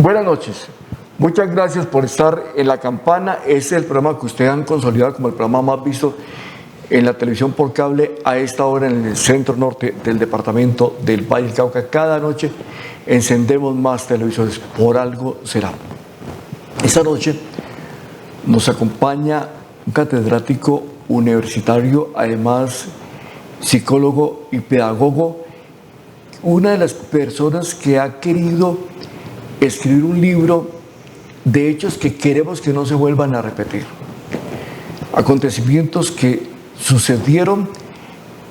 Buenas noches. Muchas gracias por estar en La Campana. Este es el programa que ustedes han consolidado como el programa más visto en la televisión por cable a esta hora en el centro norte del departamento del Valle del Cauca. Cada noche encendemos más televisores, por algo será. Esta noche nos acompaña un catedrático universitario, además psicólogo y pedagogo, una de las personas que ha querido escribir un libro de hechos que queremos que no se vuelvan a repetir. Acontecimientos que sucedieron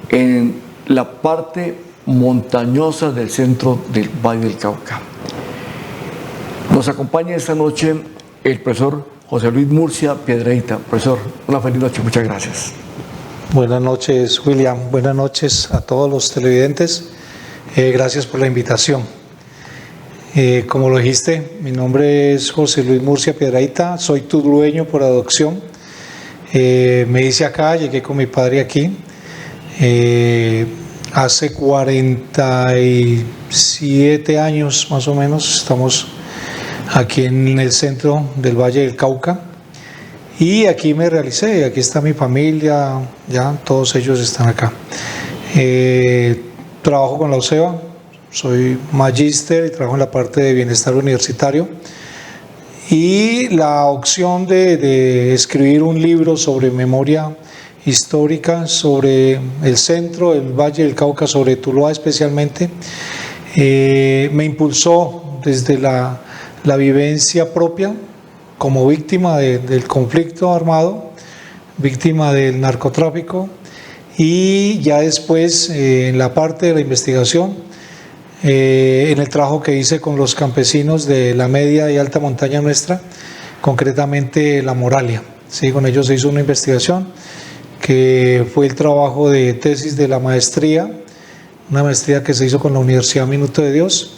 en la parte montañosa del centro del Valle del Cauca. Nos acompaña esta noche el profesor José Luis Murcia Piedrahita. Profesor, una feliz noche, muchas gracias. Buenas noches, William. Buenas noches a todos los televidentes. Gracias por la invitación. Como lo dijiste, mi nombre es José Luis Murcia Piedrahita, soy tulueño por adopción. Me hice acá, llegué con mi padre aquí. Hace 47 años más o menos estamos aquí en el centro del Valle del Cauca. Y aquí me realicé, aquí está mi familia, ya todos ellos están acá. Trabajo con la UCEBA, soy magíster y trabajo en la parte de bienestar universitario. Y la opción de escribir un libro sobre memoria histórica, sobre el centro del Valle del Cauca, sobre Tuluá especialmente, me impulsó desde la vivencia propia como víctima del conflicto armado, víctima del narcotráfico, y ya después en la parte de la investigación, en el trabajo que hice con los campesinos de la media y alta montaña nuestra, concretamente la Moralia. Sí, con ellos se hizo una investigación que fue el trabajo de tesis de la maestría, una maestría que se hizo con la Universidad Minuto de Dios,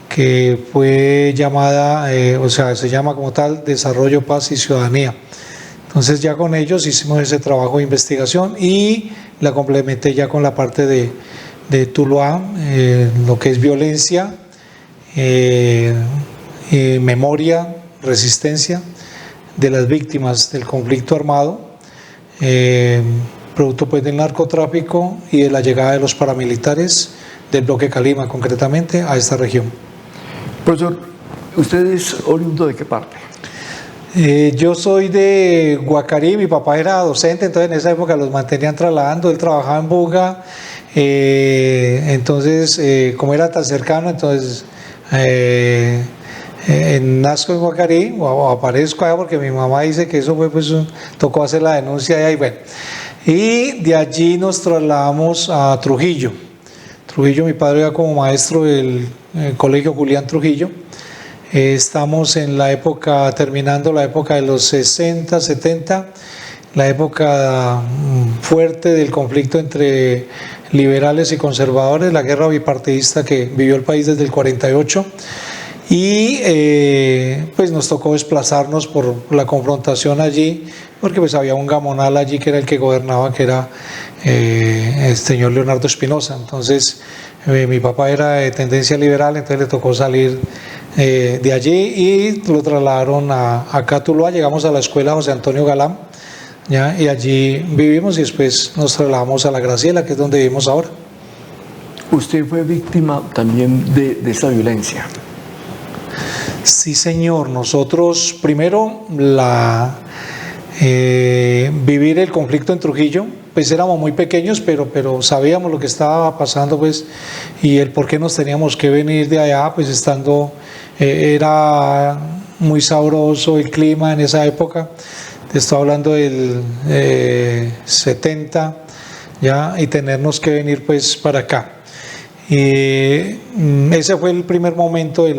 que fue llamada, se llama como tal Desarrollo, Paz y Ciudadanía. Entonces ya con ellos hicimos ese trabajo de investigación y la complementé ya con la parte de Tuluá, lo que es violencia, memoria, resistencia de las víctimas del conflicto armado, producto pues del narcotráfico y de la llegada de los paramilitares del bloque Calima concretamente a esta región. Profesor, ¿usted es oriundo de qué parte? Yo soy de Guacarí, mi papá era docente, entonces en esa época los mantenían trasladando, él trabajaba en Buga, entonces como era tan cercano, entonces nazco en Guacarí, o aparezco allá porque mi mamá dice que eso fue, pues tocó hacer la denuncia allá y bueno. Y de allí nos trasladamos a Trujillo. Trujillo, mi padre era como maestro del Colegio Julián Trujillo. Estamos en la época, terminando la época de los 60, 70, la época fuerte del conflicto entre liberales y conservadores, la guerra bipartidista que vivió el país desde el 48. Y pues nos tocó desplazarnos por la confrontación allí, porque pues había un gamonal allí que era el que gobernaba, que era el señor Leonardo Espinosa. Entonces mi papá era de tendencia liberal, entonces le tocó salir de allí y lo trasladaron acá a Tuluá. Llegamos a la escuela José Antonio Galán, ¿ya? Y allí vivimos y después nos trasladamos a La Graciela, que es donde vivimos ahora. ¿Usted fue víctima también de esta violencia? Sí, señor. Nosotros primero vivir el conflicto en Trujillo, pues éramos muy pequeños, pero sabíamos lo que estaba pasando, pues, y el por qué nos teníamos que venir de allá, pues estando, era muy sabroso el clima en esa época. Te estoy hablando del 70, ya, y tenernos que venir pues para acá. Ese fue el primer momento de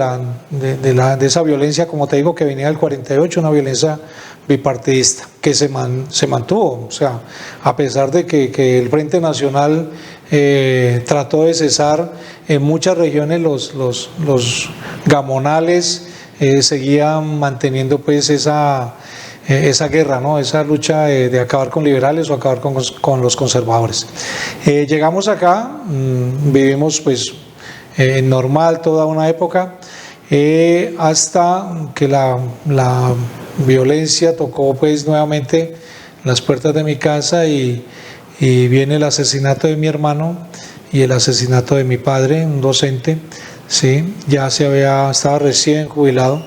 esa violencia, como te digo, que venía del 48, una violencia bipartidista que se mantuvo, o sea, a pesar de que el Frente Nacional trató de cesar en muchas regiones los gamonales, seguían manteniendo pues esa guerra, ¿no? Esa lucha de acabar con liberales o acabar con los conservadores. Llegamos acá, vivimos pues normal toda una época. hasta que la violencia tocó pues nuevamente las puertas de mi casa y viene el asesinato de mi hermano y el asesinato de mi padre, un docente, ¿sí? Estaba recién jubilado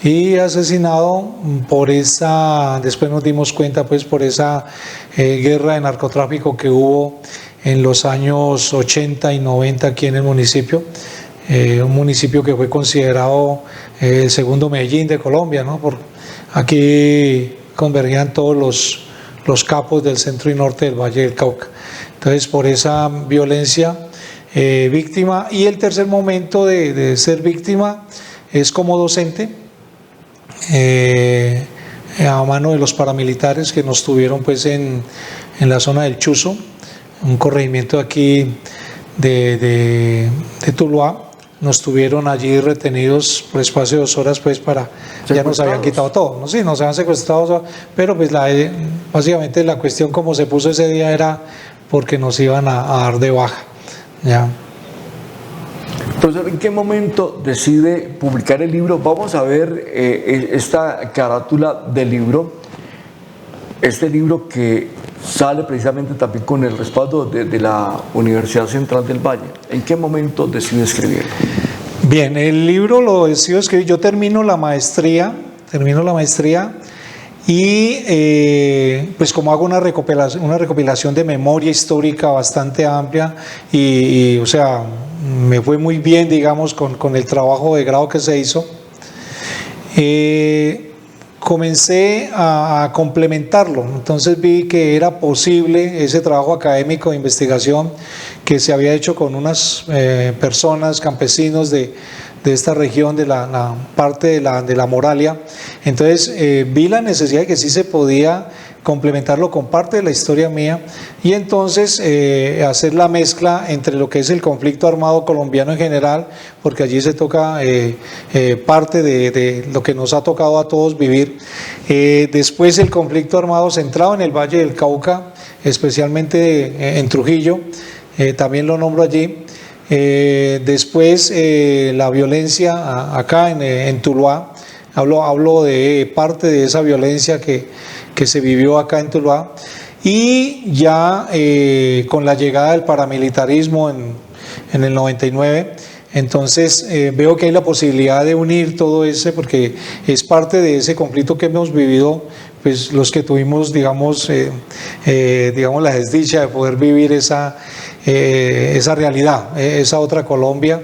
y asesinado por después nos dimos cuenta pues por esa guerra de narcotráfico que hubo en los años 80 y 90 aquí en el municipio, un municipio que fue considerado el segundo Medellín de Colombia, ¿no? Aquí convergían todos los capos del centro y norte del Valle del Cauca. Entonces, por esa violencia, víctima. Y el tercer momento de ser víctima es como docente, a mano de los paramilitares que nos tuvieron pues en la zona del Chuzo, un corregimiento aquí de Tuluá. Nos tuvieron allí retenidos por espacio de 2 horas pues ya nos habían quitado todo, ¿no? Sí, nos habían secuestrado, pero pues básicamente la cuestión como se puso ese día era porque nos iban a dar de baja, ¿ya? Profesor, ¿en qué momento decide publicar el libro? Vamos a ver esta carátula del libro, este libro que sale precisamente también con el respaldo de la Universidad Central del Valle. ¿En qué momento decide escribirlo? Bien, el libro lo decido escribir, yo termino la maestría y pues como hago una recopilación de memoria histórica bastante amplia o sea, me fue muy bien, digamos, con el trabajo de grado que se hizo, comencé a complementarlo. Entonces vi que era posible ese trabajo académico de investigación que se había hecho con unas personas, campesinos de esta región, de la parte de la Moralia. Entonces vi la necesidad de que sí se podía complementarlo con parte de la historia mía y entonces hacer la mezcla entre lo que es el conflicto armado colombiano en general, porque allí se toca parte de lo que nos ha tocado a todos vivir, después el conflicto armado centrado en el Valle del Cauca, especialmente en Trujillo, también lo nombro allí, después la violencia acá en Tuluá, hablo de parte de esa violencia que se vivió acá en Tuluá, y ya con la llegada del paramilitarismo en el 99, entonces veo que hay la posibilidad de unir todo ese, porque es parte de ese conflicto que hemos vivido, pues los que tuvimos, digamos la desdicha de poder vivir esa realidad, esa otra Colombia,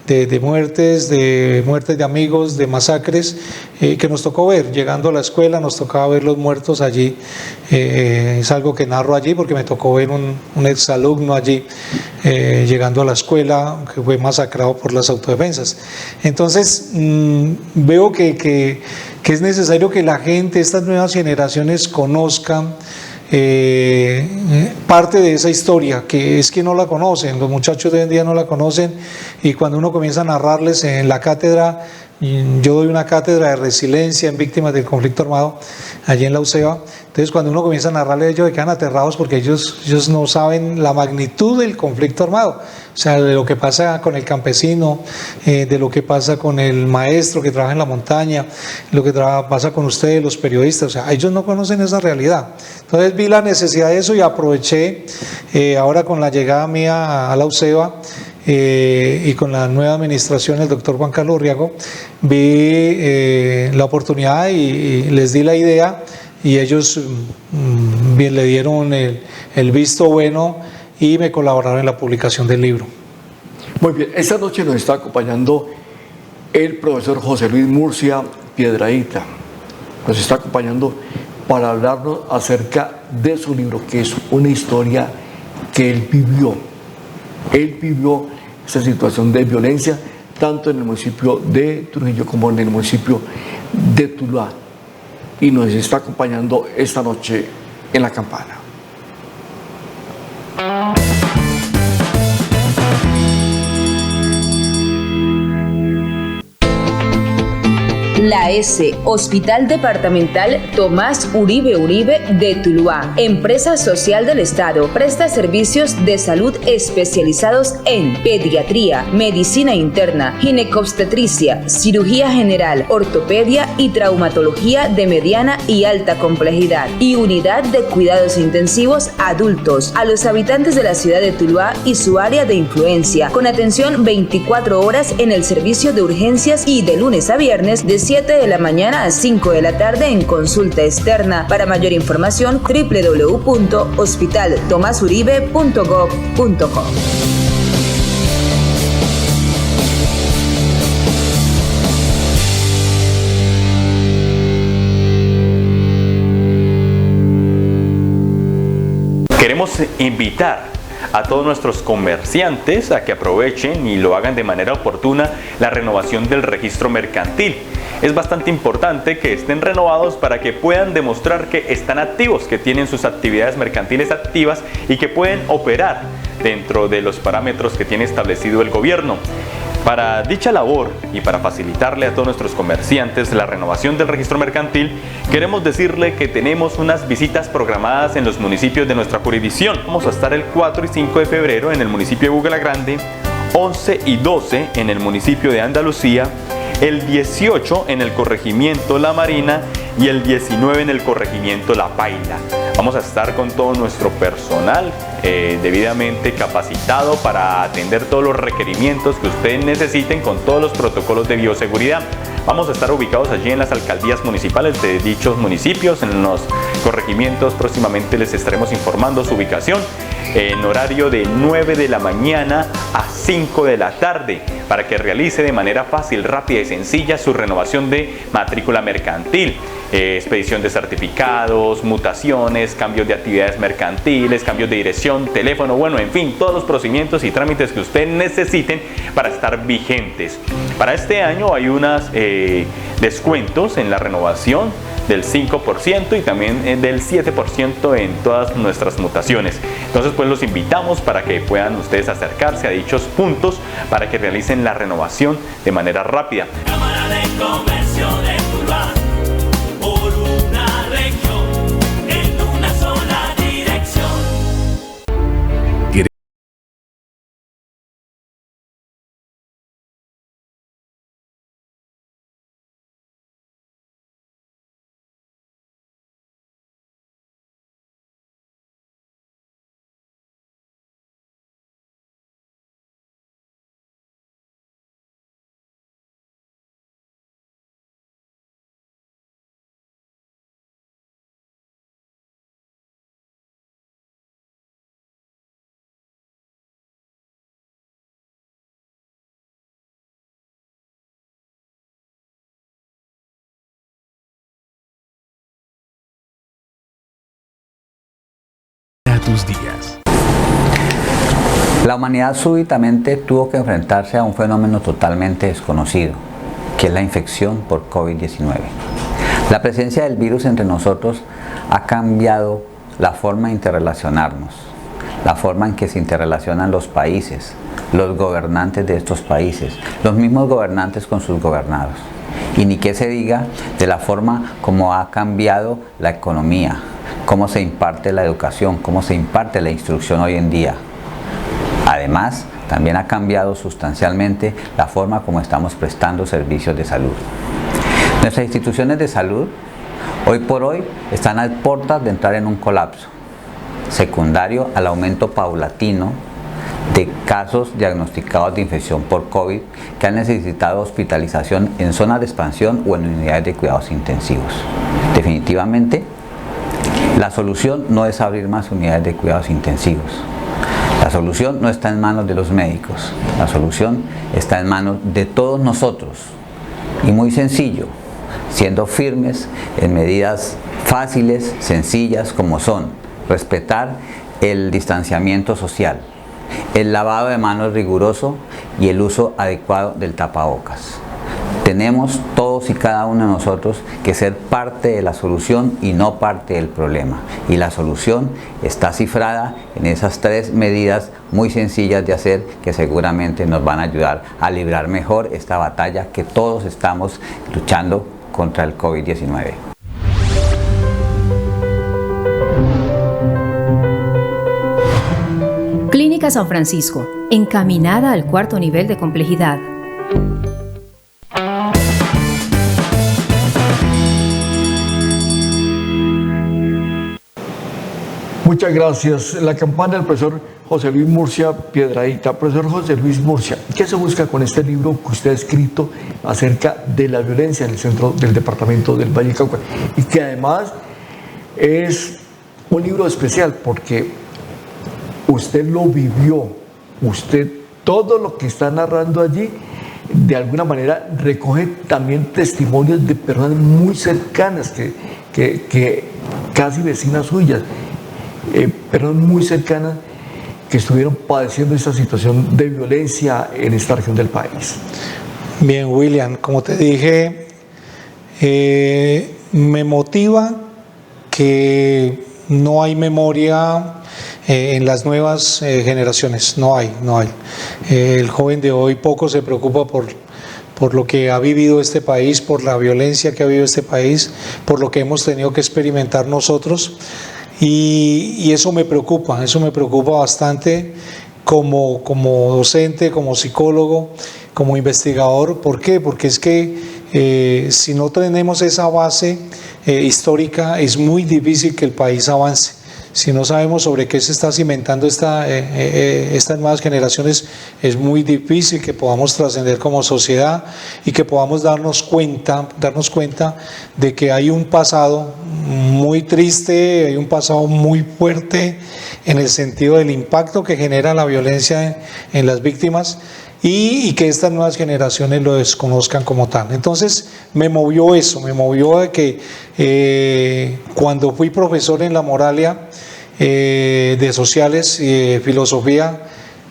de muertes de amigos, de masacres, que nos tocó ver. Llegando a la escuela nos tocaba ver los muertos allí, es algo que narro allí porque me tocó ver un exalumno allí llegando a la escuela que fue masacrado por las autodefensas. Entonces veo que es necesario que la gente, estas nuevas generaciones conozcan parte de esa historia, que es que no la conocen, los muchachos de hoy en día no la conocen, y cuando uno comienza a narrarles en la cátedra, yo doy una cátedra de resiliencia en víctimas del conflicto armado allí en la UCEBA, entonces cuando uno comienza a narrarles, ellos se quedan aterrados porque ellos no saben la magnitud del conflicto armado, o sea, de lo que pasa con el campesino, de lo que pasa con el maestro que trabaja en la montaña, lo que pasa con ustedes, los periodistas, o sea, ellos no conocen esa realidad. Entonces vi la necesidad de eso y aproveché ahora con la llegada mía a la UCEBA y con la nueva administración, el doctor Juan Carlos Urriago, vi la oportunidad y les di la idea, y ellos bien le dieron el visto bueno y me colaboraron en la publicación del libro. Muy bien, esta noche nos está acompañando el profesor José Luis Murcia Piedradita. Nos está acompañando para hablarnos acerca de su libro, que es una historia que él vivió. Él vivió esa situación de violencia tanto en el municipio de Trujillo como en el municipio de Tuluá. Y nos está acompañando esta noche en La Campana. La S, Hospital Departamental Tomás Uribe Uribe de Tuluá, empresa social del Estado, presta servicios de salud especializados en pediatría, medicina interna, ginecobstetricia, cirugía general, ortopedia y traumatología de mediana y alta complejidad, y unidad de cuidados intensivos adultos a los habitantes de la ciudad de Tuluá y su área de influencia, con atención 24 horas en el servicio de urgencias y de lunes a viernes de 7 de la mañana a 5 de la tarde en consulta externa. Para mayor información, www.hospitaltomasuribe.gov.co. Queremos invitar a todos nuestros comerciantes a que aprovechen y lo hagan de manera oportuna la renovación del registro mercantil. Es bastante importante que estén renovados para que puedan demostrar que están activos, que tienen sus actividades mercantiles activas y que pueden operar dentro de los parámetros que tiene establecido el gobierno. Para dicha labor y para facilitarle a todos nuestros comerciantes la renovación del registro mercantil, queremos decirle que tenemos unas visitas programadas en los municipios de nuestra jurisdicción. Vamos a estar el 4 y 5 de febrero en el municipio de Buga Grande, 11 y 12 en el municipio de Andalucía, el 18 en el corregimiento La Marina y el 19 en el corregimiento La Paila. Vamos a estar con todo nuestro personal debidamente capacitado para atender todos los requerimientos que ustedes necesiten con todos los protocolos de bioseguridad. Vamos a estar ubicados allí en las alcaldías municipales de dichos municipios, en los corregimientos. Próximamente les estaremos informando su ubicación en horario de 9 de la mañana a 5 de la tarde para que realice de manera fácil, rápida y sencilla su renovación de matrícula mercantil, expedición de certificados, mutaciones, cambios de actividades mercantiles, cambios de dirección, teléfono, bueno, en fin, todos los procedimientos y trámites que ustedes necesiten para estar vigentes. Para este año hay unos descuentos en la renovación del 5% y también del 7% en todas nuestras mutaciones. Entonces pues los invitamos para que puedan ustedes acercarse a dichos puntos para que realicen la renovación de manera rápida. Cámara de Comercio de Tuluá, por una región, en una sola dirección. Tus días. La humanidad súbitamente tuvo que enfrentarse a un fenómeno totalmente desconocido, que es la infección por COVID-19. La presencia del virus entre nosotros ha cambiado la forma de interrelacionarnos, la forma en que se interrelacionan los países, los gobernantes de estos países, los mismos gobernantes con sus gobernados. Y ni qué se diga de la forma como ha cambiado la economía, cómo se imparte la educación, cómo se imparte la instrucción hoy en día. Además, también ha cambiado sustancialmente la forma como estamos prestando servicios de salud. Nuestras instituciones de salud, hoy por hoy, están a puertas de entrar en un colapso, secundario al aumento paulatino de casos diagnosticados de infección por COVID que han necesitado hospitalización en zonas de expansión o en unidades de cuidados intensivos. Definitivamente, la solución no es abrir más unidades de cuidados intensivos. La solución no está en manos de los médicos. La solución está en manos de todos nosotros. Y muy sencillo, siendo firmes en medidas fáciles, sencillas, como son respetar el distanciamiento social, el lavado de manos riguroso y el uso adecuado del tapabocas. Tenemos todos y cada uno de nosotros que ser parte de la solución y no parte del problema. Y la solución está cifrada en esas 3 medidas muy sencillas de hacer que seguramente nos van a ayudar a librar mejor esta batalla que todos estamos luchando contra el COVID-19. Clínica San Francisco, encaminada al cuarto nivel de complejidad. Muchas gracias. La campaña del profesor José Luis Murcia Piedradita. Profesor José Luis Murcia, ¿qué se busca con este libro que usted ha escrito acerca de la violencia en el centro del departamento del Valle del Cauca? Y que además es un libro especial porque usted lo vivió, usted todo lo que está narrando allí, de alguna manera recoge también testimonios de personas muy cercanas, que casi vecinas suyas, personas muy cercanas que estuvieron padeciendo esta situación de violencia en esta región del país. Bien, William, como te dije, me motiva que no hay memoria en las nuevas generaciones, no hay. El joven de hoy poco se preocupa por lo que ha vivido este país, por la violencia que ha vivido este país, por lo que hemos tenido que experimentar nosotros. Y eso me preocupa bastante como docente, como psicólogo, como investigador. ¿Por qué? Porque es que si no tenemos esa base histórica, es muy difícil que el país avance. Si no sabemos sobre qué se está cimentando estas nuevas generaciones, es muy difícil que podamos trascender como sociedad y que podamos darnos cuenta de que hay un pasado muy triste, hay un pasado muy fuerte en el sentido del impacto que genera la violencia en las víctimas y que estas nuevas generaciones lo desconozcan como tal. Entonces me movió de que cuando fui profesor en La Moralia de sociales y filosofía,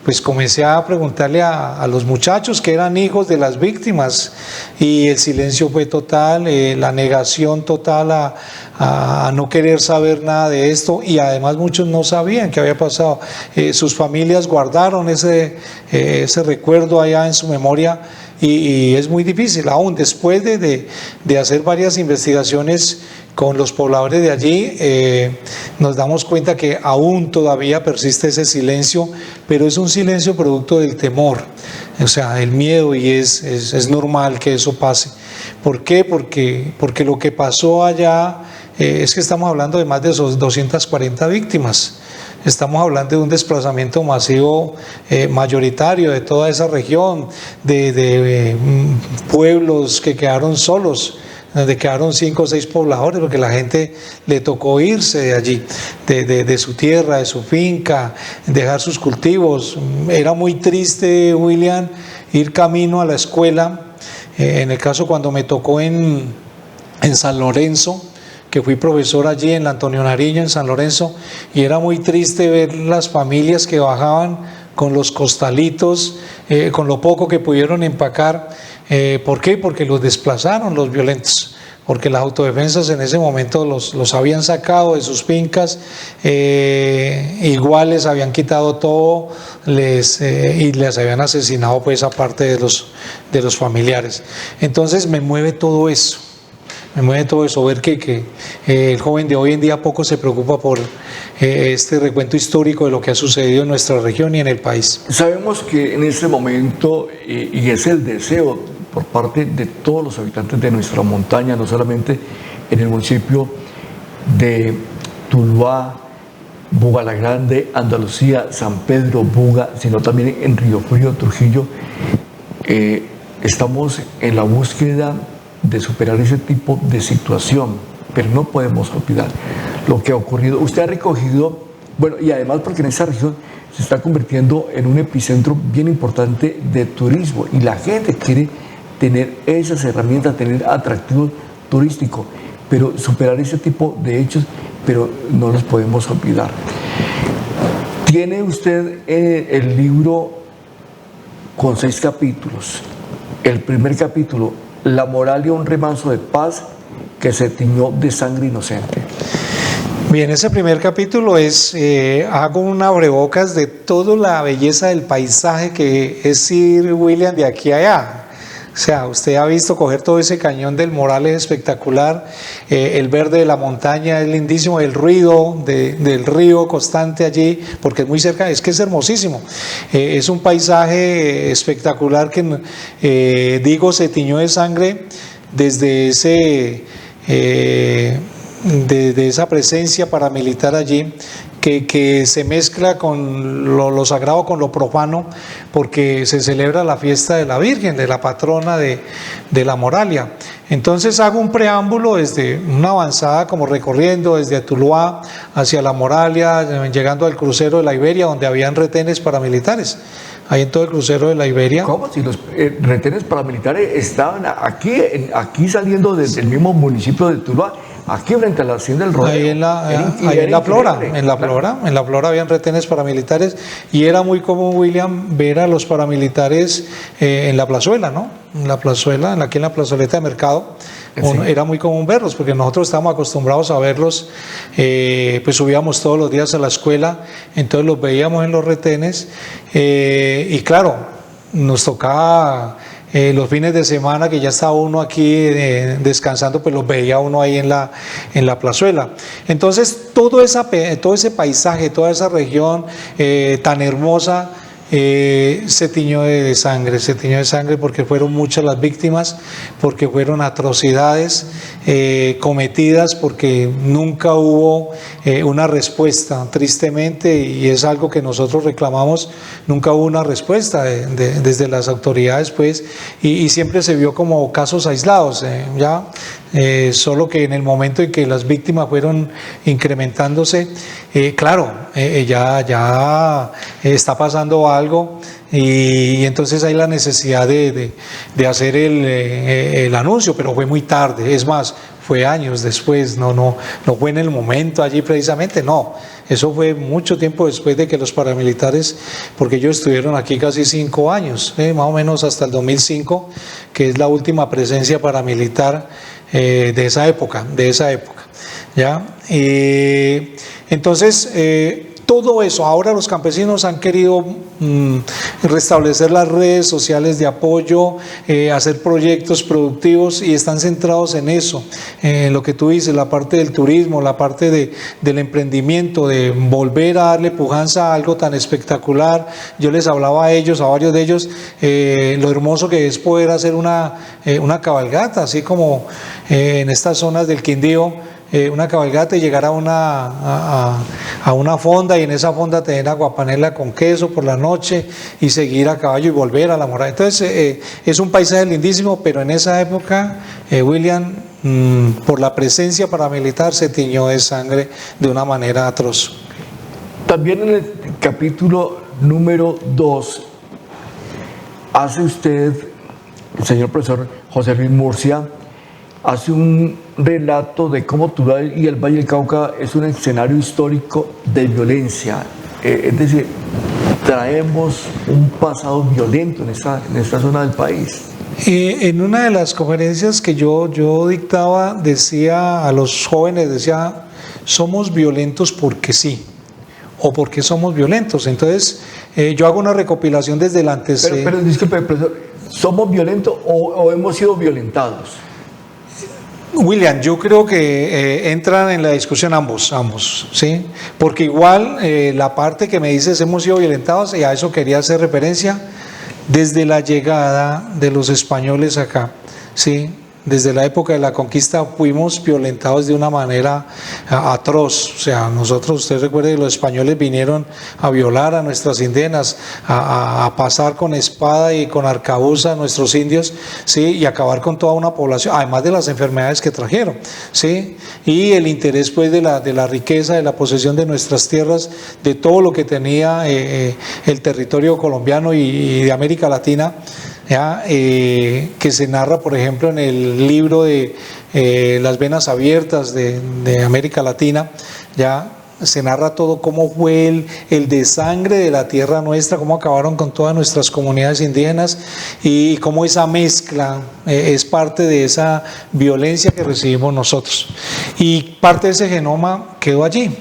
pues comencé a preguntarle a los muchachos que eran hijos de las víctimas y el silencio fue total, la negación total a no querer saber nada de esto, y además muchos no sabían qué había pasado. Sus familias guardaron ese recuerdo allá en su memoria y es muy difícil, aún después de hacer varias investigaciones con los pobladores de allí, nos damos cuenta que aún todavía persiste ese silencio, pero es un silencio producto del temor, o sea, el miedo, y es normal que eso pase. ¿Por qué? Porque lo que pasó allá es que estamos hablando de más de 240 víctimas. Estamos hablando de un desplazamiento masivo mayoritario de toda esa región, de pueblos que quedaron solos, donde quedaron 5 o 6 pobladores, porque la gente le tocó irse de allí, de su tierra, de su finca, dejar sus cultivos. Era muy triste, William, ir camino a la escuela. En el caso cuando me tocó en San Lorenzo, que fui profesor allí en la Antonio Nariño, en San Lorenzo, y era muy triste ver las familias que bajaban con los costalitos, con lo poco que pudieron empacar. ¿Por qué? Porque los desplazaron los violentos, porque las autodefensas en ese momento los habían sacado de sus fincas, igual les habían quitado todo y les habían asesinado pues a parte de los familiares. Entonces me mueve todo eso, ver que el joven de hoy en día poco se preocupa por este recuento histórico de lo que ha sucedido en nuestra región y en el país. Sabemos que en este momento, y es el deseo por parte de todos los habitantes de nuestra montaña, no solamente en el municipio de Tuluá, Buga la Grande, Andalucía, San Pedro, Buga, sino también en Río Frío, Trujillo, estamos en la búsqueda de superar ese tipo de situación, pero no podemos olvidar lo que ha ocurrido. Usted ha recogido, bueno, y además porque en esa región se está convirtiendo en un epicentro bien importante de turismo y la gente quiere tener esas herramientas, tener atractivo turístico, pero superar ese tipo de hechos, pero no los podemos olvidar. Tiene usted el libro con 6 capítulos. El primer capítulo, La Moralia, un remanso de paz que se tiñó de sangre inocente. Bien, ese primer capítulo hago un abrebocas de toda la belleza del paisaje que es ir, William, de aquí a allá. O O sea, usted ha visto coger todo ese cañón del Moral, es espectacular, el verde de la montaña es lindísimo, el ruido del río constante allí, porque es muy cerca, es que es hermosísimo. Es un paisaje espectacular que, digo, se tiñó de sangre desde de esa presencia paramilitar allí, que se mezcla con lo sagrado con lo profano, porque se celebra la fiesta de la Virgen, de la patrona de la Moralia. Entonces hago un preámbulo desde una avanzada, como recorriendo desde Tuluá hacia la Moralia, llegando al crucero de la Iberia, donde habían retenes paramilitares. Ahí en todo el crucero de la Iberia. ¿Cómo? Si los retenes paramilitares estaban aquí saliendo desde el mismo municipio de Tuluá, aquí frente a la hacienda del Rodeo. Ahí en la Flora habían retenes paramilitares, y era muy común, William, ver a los paramilitares en la plazuela, ¿no? Aquí en la plazoleta de Mercado. Era muy común verlos, porque nosotros estábamos acostumbrados a verlos, pues subíamos todos los días a la escuela, entonces los veíamos en los retenes, y claro, nos tocaba los fines de semana, que ya estaba uno aquí descansando, pues los veía uno ahí en la plazuela. Entonces todo ese paisaje, toda esa región tan hermosa, se tiñó de sangre, porque fueron muchas las víctimas, porque fueron atrocidades cometidas, porque nunca hubo una respuesta, tristemente, y es algo que nosotros reclamamos. Nunca hubo una respuesta desde las autoridades, pues, y siempre se vio como casos aislados, solo que en el momento en que las víctimas fueron incrementándose, claro, ya está pasando algo, y entonces hay la necesidad de hacer el anuncio, pero fue muy tarde. Es más, fue años después, no fue en el momento allí precisamente, no. Eso fue mucho tiempo después de que los paramilitares, porque ellos estuvieron aquí casi 5 años, más o menos hasta el 2005, que es la última presencia paramilitar de esa época, ¿ya? Entonces, todo eso, ahora los campesinos han querido restablecer las redes sociales de apoyo, hacer proyectos productivos, y están centrados en eso, en lo que tú dices, la parte del turismo, la parte del emprendimiento, de volver a darle pujanza a algo tan espectacular. Yo les hablaba a varios de ellos, lo hermoso que es poder hacer una cabalgata, así como en estas zonas del Quindío, una cabalgata, y llegar a una fonda, y en esa fonda tener aguapanela con queso por la noche, y seguir a caballo y volver a la Moralia. Entonces es un paisaje lindísimo, pero en esa época, William, por la presencia paramilitar, se tiñó de sangre de una manera atroz. También en el capítulo número 2 hace usted, señor profesor José Luis Murcia, hace un relato de cómo Tuluá y el Valle del Cauca es un escenario histórico de violencia. Es decir, traemos un pasado violento en esta zona del país. En una de las conferencias que yo dictaba, decía a los jóvenes, somos violentos porque sí, o porque somos violentos. Entonces, yo hago una recopilación desde el antecedente. Pero disculpe, profesor, ¿somos violentos o hemos sido violentados? William, yo creo que entran en la discusión ambos, ¿sí? Porque igual la parte que me dices hemos sido violentados, y a eso quería hacer referencia, desde la llegada de los españoles acá, ¿sí? Desde la época de la conquista fuimos violentados de una manera atroz. O sea, nosotros, usted recuerde que los españoles vinieron a violar a nuestras indígenas, a pasar con espada y con arcabuz a nuestros indios, ¿sí? Y acabar con toda una población, además de las enfermedades que trajeron, ¿sí? Y el interés, pues, de la riqueza, de la posesión de nuestras tierras, de todo lo que tenía el territorio colombiano y de América Latina, que se narra, por ejemplo, en el libro de Las Venas Abiertas de América Latina. Ya se narra todo cómo fue el desangre de la tierra nuestra, cómo acabaron con todas nuestras comunidades indígenas, y cómo esa mezcla es parte de esa violencia que recibimos nosotros, y parte de ese genoma quedó allí.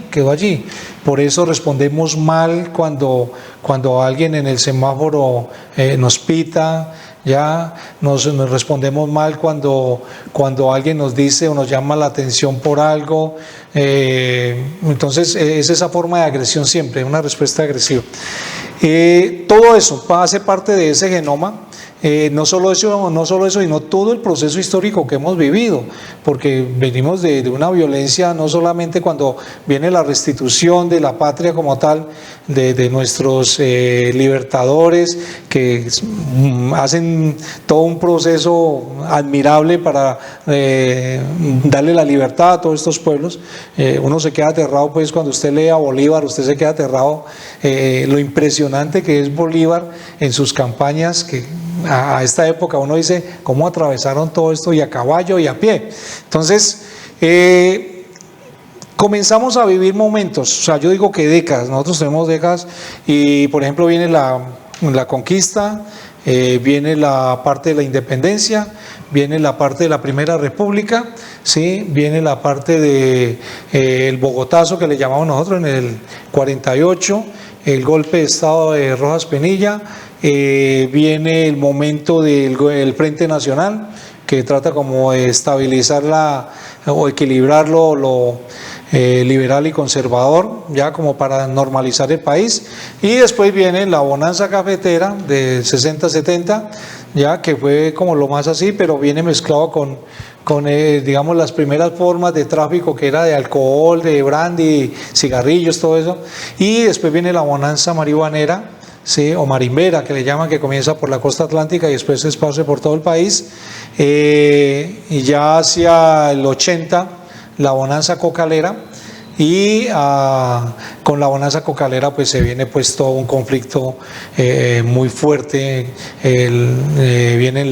Por eso respondemos mal cuando alguien en el semáforo nos pita, ya nos respondemos mal cuando alguien nos dice o nos llama la atención por algo, entonces es esa forma de agresión siempre, una respuesta agresiva. Todo eso hace parte de ese genoma. No solo eso, sino todo el proceso histórico que hemos vivido, porque venimos de una violencia, no solamente cuando viene la restitución de la patria como tal, de nuestros libertadores, que hacen todo un proceso admirable para darle la libertad a todos estos pueblos. Uno se queda aterrado, pues cuando usted lee a Bolívar, usted se queda aterrado lo impresionante que es Bolívar en sus campañas, que a esta época uno dice cómo atravesaron todo esto, y a caballo y a pie. Entonces comenzamos a vivir momentos, o sea, yo digo que décadas, nosotros tenemos décadas, y por ejemplo viene la conquista, viene la parte de la independencia, viene la parte de la Primera República, ¿sí? Viene la parte de el Bogotazo, que le llamamos nosotros en el 48, el golpe de estado de Rojas Pinilla, viene el momento del Frente Nacional, que trata como de estabilizar o equilibrar lo liberal y conservador, ya como para normalizar el país, y después viene la bonanza cafetera del 60-70, ya que fue como lo más así, pero viene mezclado con digamos las primeras formas de tráfico, que era de alcohol, de brandy, cigarrillos, todo eso, y después viene la bonanza marihuanera, ¿sí? O marimbera, que le llaman, que comienza por la costa atlántica y después se esparce por todo el país, y ya hacia el 80 la bonanza cocalera, y con la bonanza cocalera pues se viene pues todo un conflicto muy fuerte. Vienen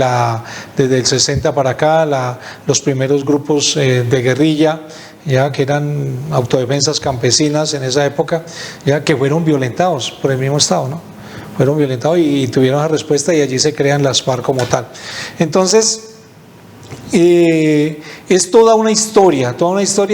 desde el 60 para acá los primeros grupos de guerrilla, ya que eran autodefensas campesinas en esa época, ya que fueron violentados por el mismo Estado, ¿no? Fueron violentados y tuvieron la respuesta, y allí se crean las FARC como tal. Entonces es toda una historia,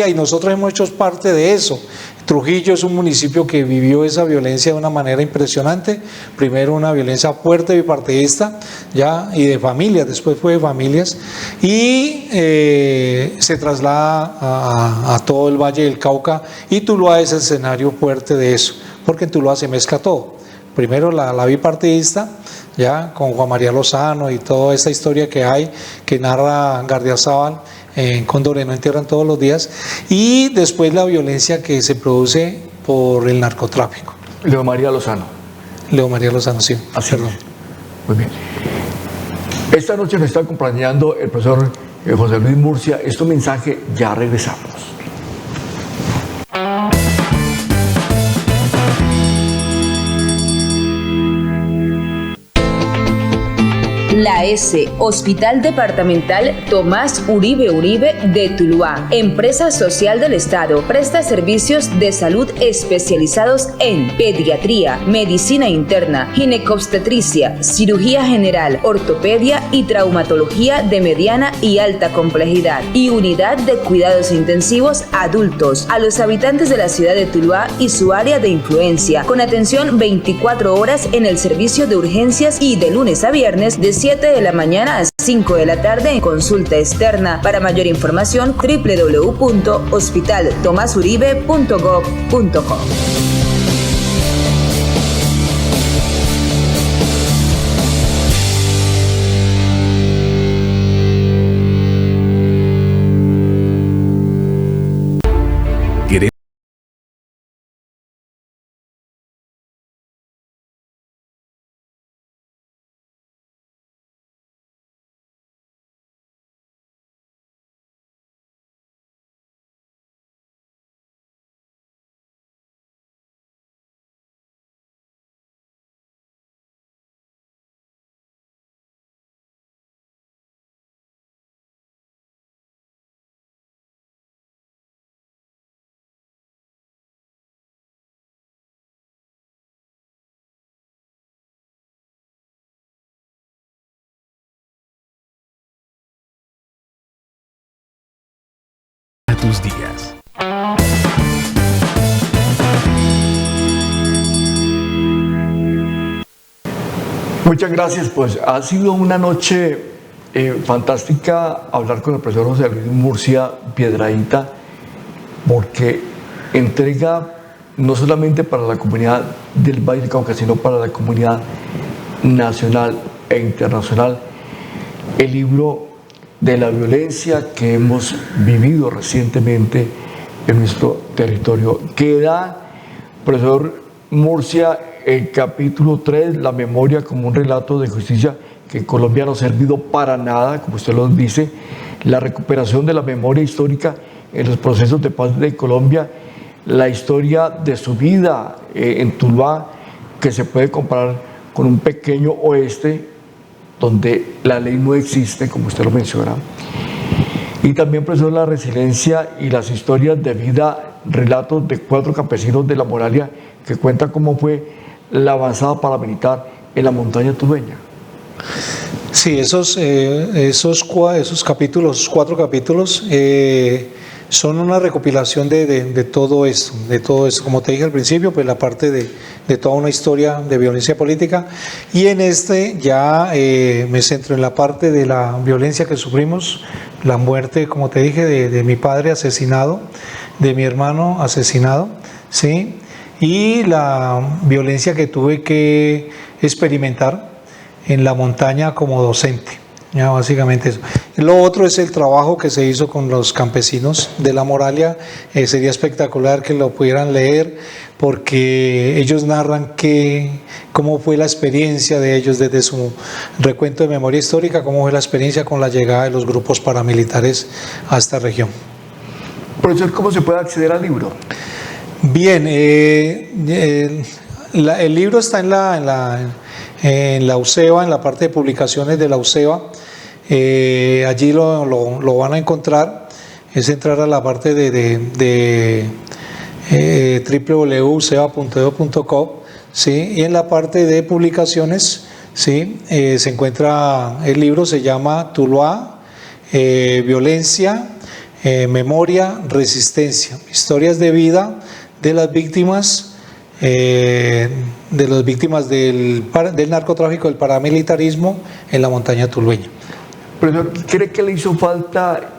y nosotros hemos hecho parte de eso. Trujillo es un municipio que vivió esa violencia de una manera impresionante. Primero una violencia fuerte bipartidista, ya, y de familias, después fue de familias, y se traslada a todo el Valle del Cauca, y Tuluá es el escenario fuerte de eso, porque en Tuluá se mezcla todo. Primero la bipartidista, ya, con Juan María Lozano y toda esta historia que hay, que narra Gardiazabal en Cóndor no entierran todos los días, y después la violencia que se produce por el narcotráfico. Leo María Lozano, sí. Así perdón. Muy bien. Esta noche nos está acompañando el profesor José Luis Murcia. Este mensaje, ya regresamos. La S, Hospital Departamental Tomás Uribe Uribe de Tuluá, empresa social del Estado, presta servicios de salud especializados en pediatría, medicina interna, ginecobstetricia, cirugía general, ortopedia y traumatología de mediana y alta complejidad, y unidad de cuidados intensivos adultos a los habitantes de la ciudad de Tuluá y su área de influencia, con atención 24 horas en el servicio de urgencias y de lunes a viernes de 7 de la mañana a 5 de la tarde en consulta externa. Para mayor información, www.hospitaltomasuribe.gov.co. Tus días. Muchas gracias, pues ha sido una noche fantástica hablar con el profesor José Luis Murcia Piedrahita, porque entrega no solamente para la comunidad del Valle del Cauca, sino para la comunidad nacional e internacional el libro de la violencia que hemos vivido recientemente en nuestro territorio. Queda, profesor Murcia, el capítulo 3, la memoria como un relato de justicia que en Colombia no ha servido para nada, como usted lo dice, la recuperación de la memoria histórica en los procesos de paz de Colombia, la historia de su vida en Tuluá, que se puede comparar con un pequeño oeste donde la ley no existe, como usted lo menciona. Y también, profesor, la resiliencia y las historias de vida, relatos de 4 campesinos de La Moralia, que cuentan cómo fue la avanzada paramilitar en la montaña tulueña. Sí, esos capítulos, 4 capítulos, son una recopilación de todo esto, como te dije al principio, pues la parte de toda una historia de violencia política, y en este ya me centro en la parte de la violencia que sufrimos, la muerte, como te dije, de mi padre asesinado, de mi hermano asesinado, ¿sí? Y la violencia que tuve que experimentar en la montaña como docente. Ya, básicamente eso. Lo otro es el trabajo que se hizo con los campesinos de La Moralia. Sería espectacular que lo pudieran leer, porque ellos narran cómo fue la experiencia de ellos desde su recuento de memoria histórica, cómo fue la experiencia con la llegada de los grupos paramilitares a esta región. Profesor, ¿cómo se puede acceder al libro? Bien, el libro está en la UCEBA, en la parte de publicaciones de la UCEBA. Allí lo van a encontrar. Es entrar a la parte de www.uceba.edu.co, ¿sí? Y en la parte de publicaciones, ¿sí? Se encuentra el libro, se llama Tuluá, Violencia, Memoria, Resistencia, historias de vida de las víctimas del narcotráfico, del paramilitarismo en la montaña tulueña. Profesor, ¿cree que le hizo falta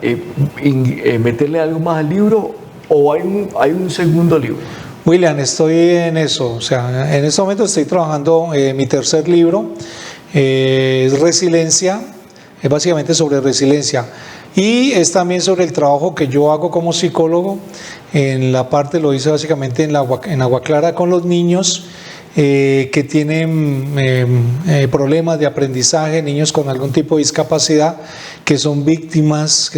meterle algo más al libro, o hay un segundo libro? William, estoy en eso. O sea, en este momento estoy trabajando mi tercer libro, es Resiliencia, es básicamente sobre resiliencia, y es también sobre el trabajo que yo hago como psicólogo. En la parte lo hice básicamente en Agua Clara con los niños que tienen problemas de aprendizaje, niños con algún tipo de discapacidad, que son víctimas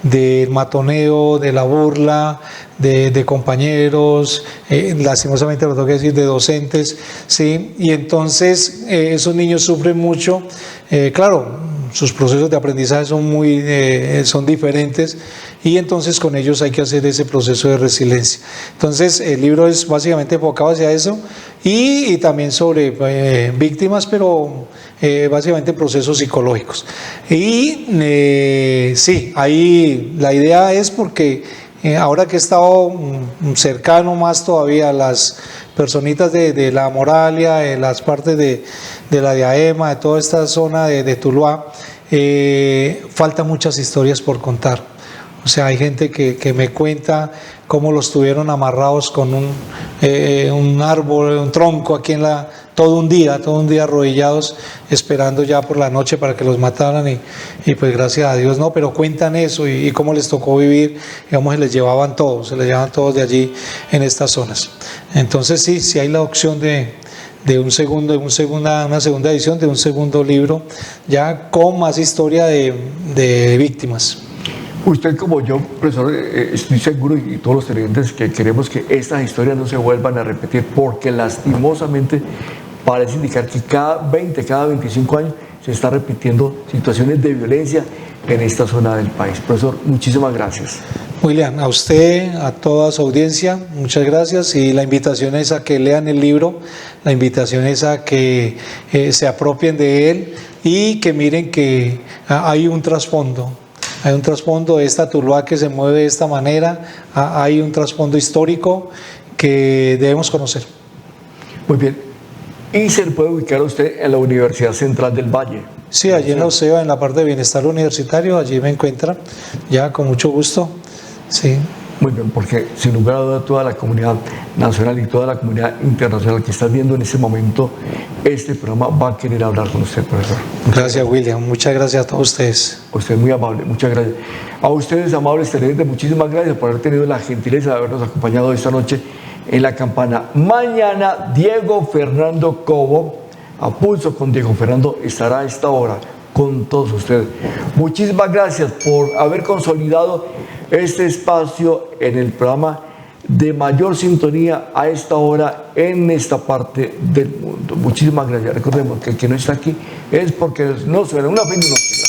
del matoneo, de la burla, de compañeros, lastimosamente lo tengo que decir, de docentes, ¿sí? Y entonces esos niños sufren mucho, claro. Sus procesos de aprendizaje son diferentes, y entonces con ellos hay que hacer ese proceso de resiliencia. Entonces el libro es básicamente enfocado hacia eso, y también sobre víctimas, pero básicamente procesos psicológicos. Y sí, ahí la idea es porque ahora que he estado cercano más todavía a las personitas de La Moralia, de las partes de la Diadema, de toda esta zona de Tuluá, faltan muchas historias por contar. O sea, hay gente que me cuenta cómo los tuvieron amarrados con un árbol, un tronco aquí todo un día arrodillados, esperando ya por la noche para que los mataran, y pues gracias a Dios no, pero cuentan eso y cómo les tocó vivir, digamos, se les llevaban todos de allí en estas zonas. Entonces sí hay la opción de una segunda edición, de un segundo libro, ya con más historia de víctimas. Usted, como yo, profesor, estoy seguro, y todos los televidentes, que queremos que estas historias no se vuelvan a repetir, porque lastimosamente parece indicar que cada 25 años se está repitiendo situaciones de violencia en esta zona del país. Profesor, muchísimas gracias. William, a usted, a toda su audiencia, muchas gracias, y la invitación es a que lean el libro, la invitación es a que se apropien de él y que miren que hay un trasfondo. Hay un trasfondo de esta Tuluá que se mueve de esta manera, hay un trasfondo histórico que debemos conocer. Muy bien. y se puede ubicar usted en la Universidad Central del Valle. Sí, allí en la UCEBA, en la parte de bienestar universitario, allí me encuentran, ya con mucho gusto. Sí. Muy bien, porque sin lugar a dudas toda la comunidad nacional y toda la comunidad internacional que está viendo en este momento este programa va a querer hablar con usted, profesor. Gracias, William. Muchas gracias a todos ustedes. Usted es muy amable, muchas gracias. A ustedes, amables televidentes, muchísimas gracias por haber tenido la gentileza de habernos acompañado esta noche en La Campana. Mañana, Diego Fernando Cobo, a pulso con Diego Fernando, estará a esta hora con todos ustedes. Muchísimas gracias por haber consolidado este espacio en el programa de mayor sintonía a esta hora en esta parte del mundo. Muchísimas gracias. Recordemos que el que no está aquí es porque no se ve una feliz noche.